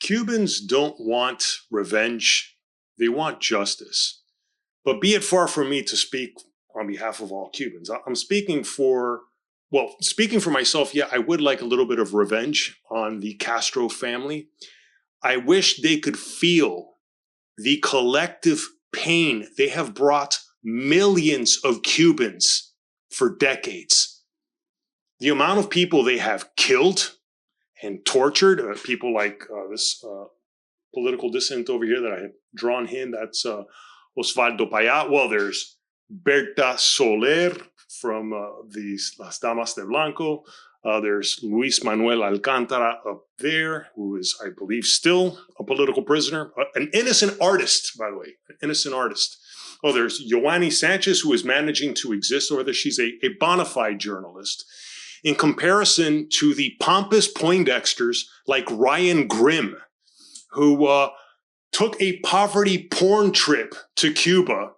Cubans don't want revenge. They want justice. But be it far from me to speak on behalf of all Cubans. I'm speaking for, well, speaking for myself, yeah, I would like a little bit of revenge on the Castro family. I wish they could feel the collective pain they have brought millions of Cubans for decades. The amount of people they have killed and tortured, people like this political dissident over here that I have drawn in, that's Osvaldo Payá. Well, there's Berta Soler from Las Damas de Blanco. There's Luis Manuel Alcántara up there, who is, I believe, still a political prisoner. An innocent artist, by the way, an innocent artist. Oh, there's Yoani Sanchez, who is managing to exist over there. She's a bona fide journalist. In comparison to the pompous Poindexters like Ryan Grimm, who took a poverty porn trip to Cuba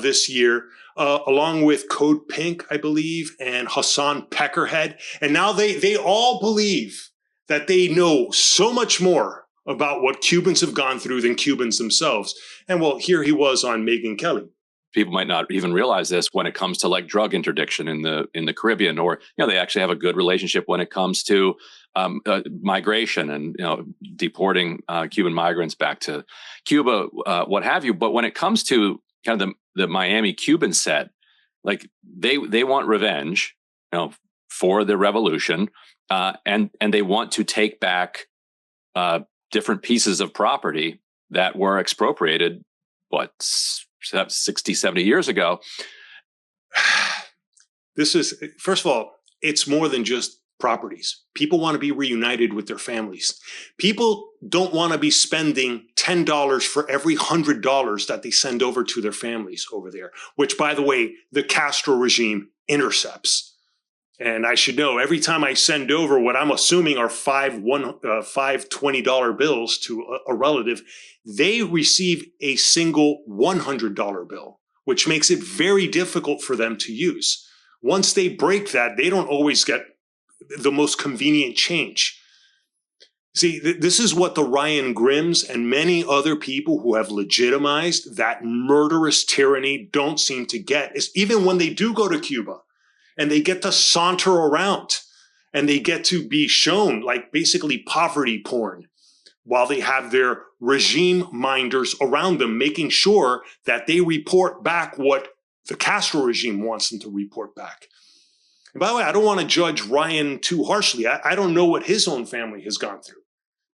this year, along with Code Pink, I believe, and Hassan Peckerhead. And now they all believe that they know so much more about what Cubans have gone through than Cubans themselves. And well, here he was on Megyn Kelly. People might not even realize this when it comes to like drug interdiction in the Caribbean, or they actually have a good relationship when it comes to migration and deporting Cuban migrants back to Cuba, what have you. But when it comes to kind of the Miami Cuban set, like they want revenge, for the revolution, and they want to take back different pieces of property that were expropriated, 60, 70 years ago. This is, first of all, it's more than just properties. People want to be reunited with their families. People don't want to be spending $10 for every $100 that they send over to their families over there, which, by the way, the Castro regime intercepts. And I should know, every time I send over what I'm assuming are five $20 bills to a relative, they receive a single $100 bill, which makes it very difficult for them to use. Once they break that, they don't always get the most convenient change. See, this is what the Ryan Grimms and many other people who have legitimized that murderous tyranny don't seem to get, is even when they do go to Cuba and they get to saunter around and they get to be shown like basically poverty porn while they have their regime minders around them, making sure that they report back what the Castro regime wants them to report back. And by the way, I don't want to judge Ryan too harshly. I don't know what his own family has gone through.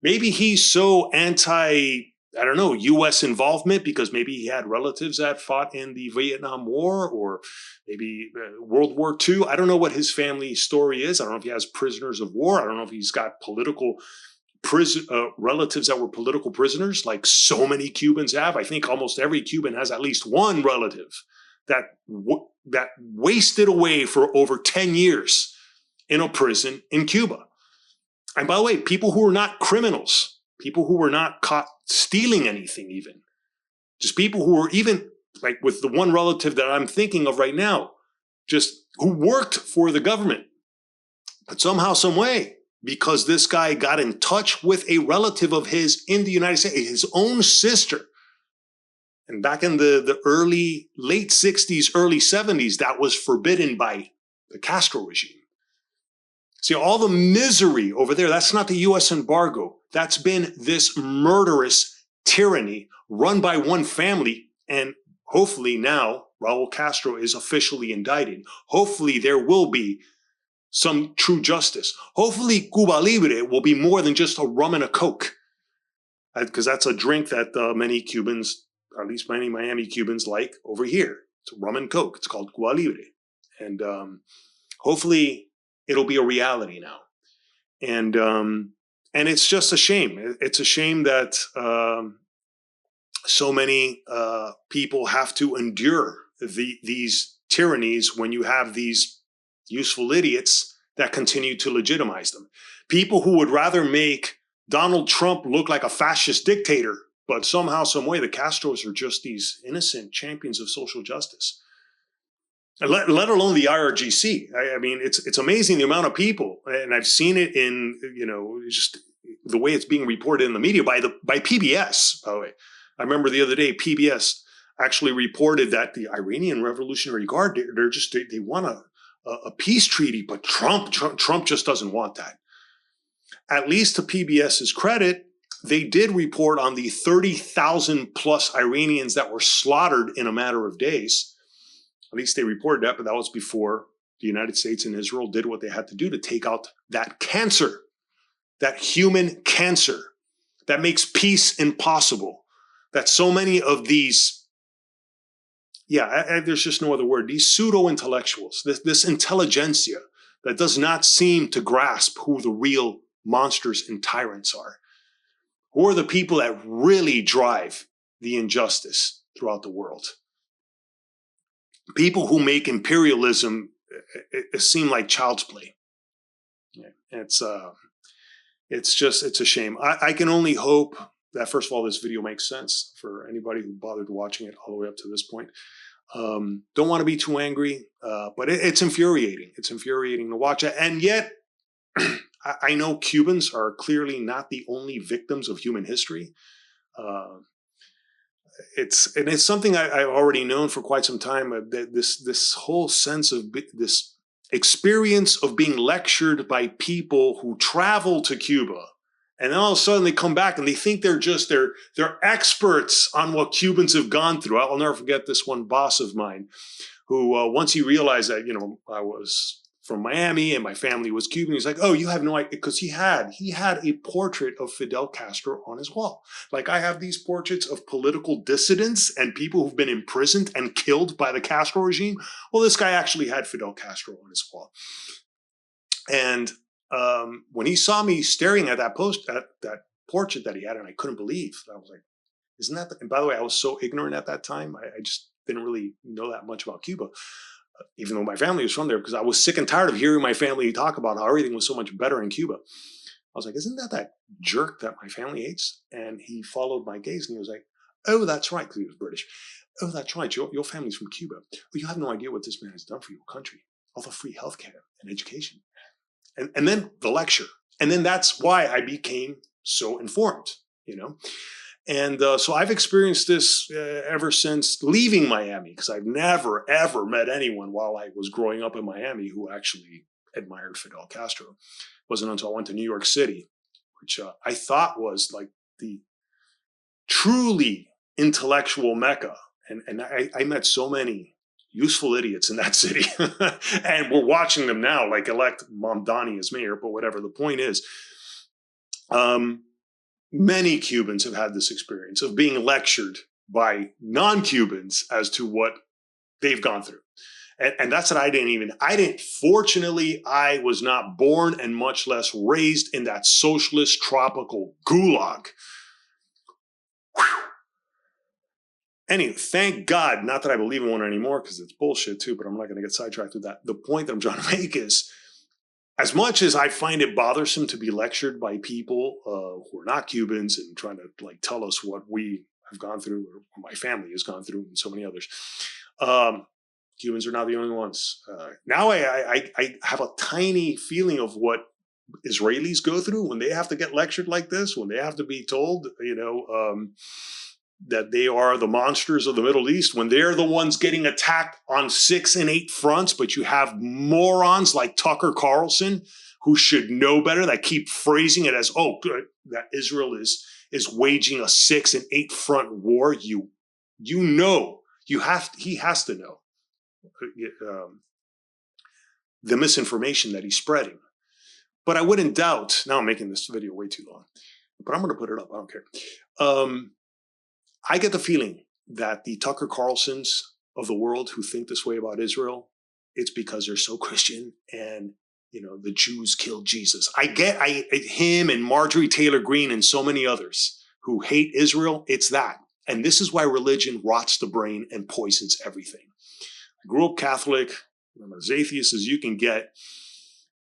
Maybe he's so U.S. involvement because maybe he had relatives that fought in the Vietnam War or maybe World War II. I don't know what his family story is. I don't know if he has prisoners of war. I don't know if he's got political relatives that were political prisoners like so many Cubans have. I think almost every Cuban has at least one relative that wasted away for over 10 years in a prison in Cuba. And by the way, people who are not criminals, people who were not caught stealing anything even, just people who were even, like with the one relative that I'm thinking of right now, just who worked for the government, but somehow, some way, because this guy got in touch with a relative of his in the United States, his own sister. And back in the late 60s, early 70s, that was forbidden by the Castro regime. See, all the misery over there, that's not the U.S. embargo. That's been this murderous tyranny run by one family. And hopefully now Raul Castro is officially indicted. Hopefully there will be some true justice. Hopefully Cuba Libre will be more than just a rum and a Coke. Because that's a drink that many Cubans, or at least many Miami Cubans, like over here. It's rum and Coke. It's called Cuba Libre. And hopefully it'll be a reality now. And it's just a shame. It's a shame that so many people have to endure these tyrannies when you have these useful idiots that continue to legitimize them. People who would rather make Donald Trump look like a fascist dictator, but somehow, some way, the Castros are just these innocent champions of social justice. Let alone the IRGC. I mean, it's amazing the amount of people, and I've seen it in, just the way it's being reported in the media by PBS, by the way. I remember the other day, PBS actually reported that the Iranian Revolutionary Guard, they want a peace treaty, but Trump just doesn't want that. At least to PBS's credit, they did report on the 30,000 plus Iranians that were slaughtered in a matter of days. At least they reported that, but that was before the United States and Israel did what they had to do to take out that cancer, that human cancer that makes peace impossible. That so many of these, there's just no other word, these pseudo-intellectuals, this intelligentsia that does not seem to grasp who the real monsters and tyrants are. Who are the people that really drive the injustice throughout the world? People who make imperialism it seem like child's play. It's a shame. I can only hope that, first of all, this video makes sense for anybody who bothered watching it all the way up to this point. Don't want to be too angry, but it's infuriating. It's infuriating to watch it. And yet, I know Cubans are clearly not the only victims of human history. It's something I've already known for quite some time. This whole sense of this experience of being lectured by people who travel to Cuba, and then all of a sudden they come back and they think they're experts on what Cubans have gone through. I'll never forget this one boss of mine, who once he realized that I was from Miami and my family was Cuban, he's like, "Oh, you have no idea," because he had a portrait of Fidel Castro on his wall. Like, I have these portraits of political dissidents and people who've been imprisoned and killed by the Castro regime. Well, this guy actually had Fidel Castro on his wall. And when he saw me staring at that portrait that he had, and I couldn't believe, I was like, "Isn't that?" And by the way, I was so ignorant at that time. I just didn't really know that much about Cuba. Even though my family was from there, because I was sick and tired of hearing my family talk about how everything was so much better in Cuba. I was like, "Isn't that jerk that my family hates?" And he followed my gaze and he was like, "Oh, that's right," because he was British. "Oh, that's right. Your family's from Cuba. Well, you have no idea what this man has done for your country. All the free healthcare and education." And then the lecture. And then that's why I became so informed, And so I've experienced this ever since leaving Miami, because I've never, ever met anyone while I was growing up in Miami who actually admired Fidel Castro. It wasn't until I went to New York City, which I thought was like the truly intellectual Mecca. And I met so many useful idiots in that city. And we're watching them now, like elect Mamdani as mayor, but whatever. The point is, many Cubans have had this experience of being lectured by non-Cubans as to what they've gone through. And that's what fortunately, I was not born and much less raised in that socialist tropical gulag. Whew. Anyway, thank God, not that I believe in one anymore, because it's bullshit too, but I'm not going to get sidetracked with that. The point that I'm trying to make is, as much as I find it bothersome to be lectured by people who are not Cubans and trying to tell us what we have gone through, or my family has gone through, and so many others, Cubans are not the only ones. Now I have a tiny feeling of what Israelis go through when they have to get lectured like this, when they have to be told, that they are the monsters of the Middle East, when they're the ones getting attacked on 6 and 8 fronts, but you have morons like Tucker Carlson who should know better, that keep phrasing it as, "Oh, good, that Israel is waging a 6 and 8 front war." He has to know the misinformation that he's spreading. But I wouldn't doubt, now I'm making this video way too long, but I'm going to put it up, I don't care. I get the feeling that the Tucker Carlsons of the world who think this way about Israel, it's because they're so Christian and, the Jews killed Jesus. Him and Marjorie Taylor Greene and so many others who hate Israel, it's that. And this is why religion rots the brain and poisons everything. I grew up Catholic. I'm as atheist as you can get.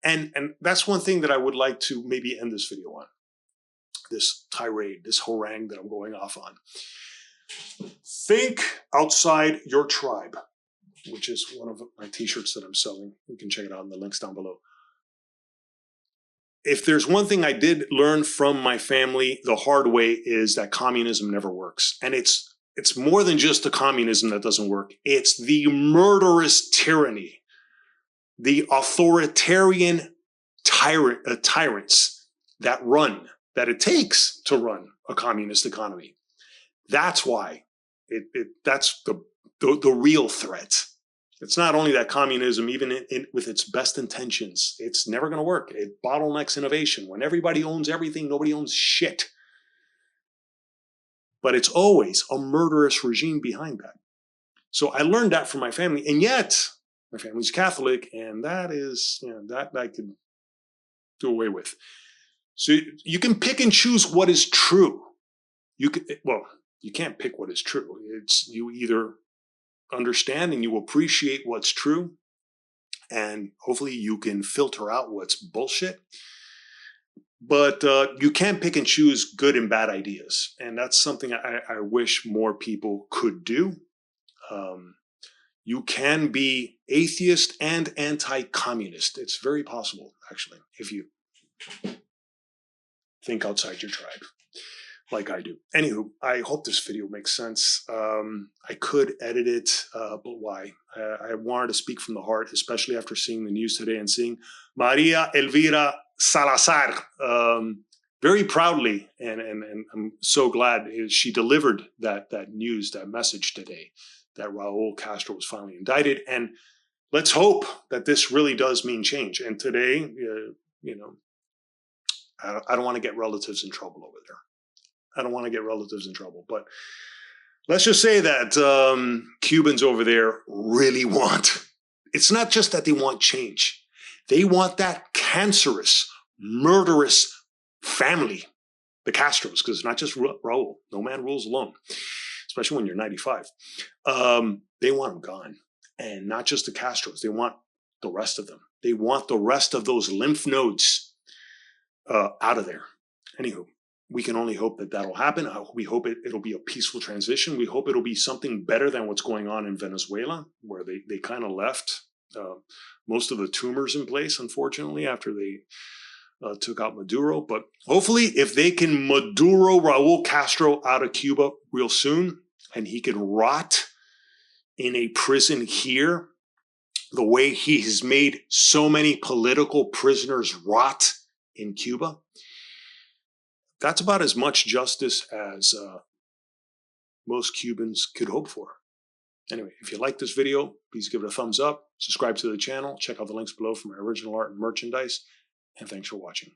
And that's one thing that I would like to maybe end this video on. This tirade, this harangue that I'm going off on. Think outside your tribe, which is one of my t-shirts that I'm selling. You can check it out in the links down below. if there's one thing I did learn from my family the hard way is that communism never works. And it's more than just the communism that doesn't work. It's the murderous tyranny, the authoritarian tyrants that it takes to run a communist economy. That's why that's the real threat. It's not only that communism, even with its best intentions, it's never going to work. It bottlenecks innovation. When everybody owns everything, nobody owns shit. But it's always a murderous regime behind that. So I learned that from my family, and yet my family's Catholic, and that is, that I could do away with. So you can pick and choose what is true. You can't pick what is true. It's you either understand and you appreciate what's true, and hopefully you can filter out what's bullshit. But you can't pick and choose good and bad ideas, and that's something I wish more people could do. You can be atheist and anti-communist. It's very possible, actually, if you think outside your tribe, like I do. Anywho, I hope this video makes sense. I could edit it, but why? I wanted to speak from the heart, especially after seeing the news today and seeing Maria Elvira Salazar very proudly, and I'm so glad she delivered that news, that message today, that Raul Castro was finally indicted. And let's hope that this really does mean change. And today, I don't want to get relatives in trouble over there. I don't want to get relatives in trouble, but let's just say that Cubans over there really want, it's not just that they want change. They want that cancerous, murderous family, the Castros, because it's not just Raul. No man rules alone, especially when you're 95. They want them gone. And not just the Castros. They want the rest of them. They want the rest of those lymph nodes out of there. Anywho, we can only hope that that'll happen. We hope it'll be a peaceful transition. We hope it'll be something better than what's going on in Venezuela, where they kind of left most of the tumors in place, unfortunately, after they took out Maduro. But hopefully, if they can Maduro Raul Castro out of Cuba real soon, and he can rot in a prison here, the way he has made so many political prisoners rot in Cuba, that's about as much justice as most Cubans could hope for. Anyway, if you like this video, please give it a thumbs up, subscribe to the channel, check out the links below for my original art and merchandise, and thanks for watching.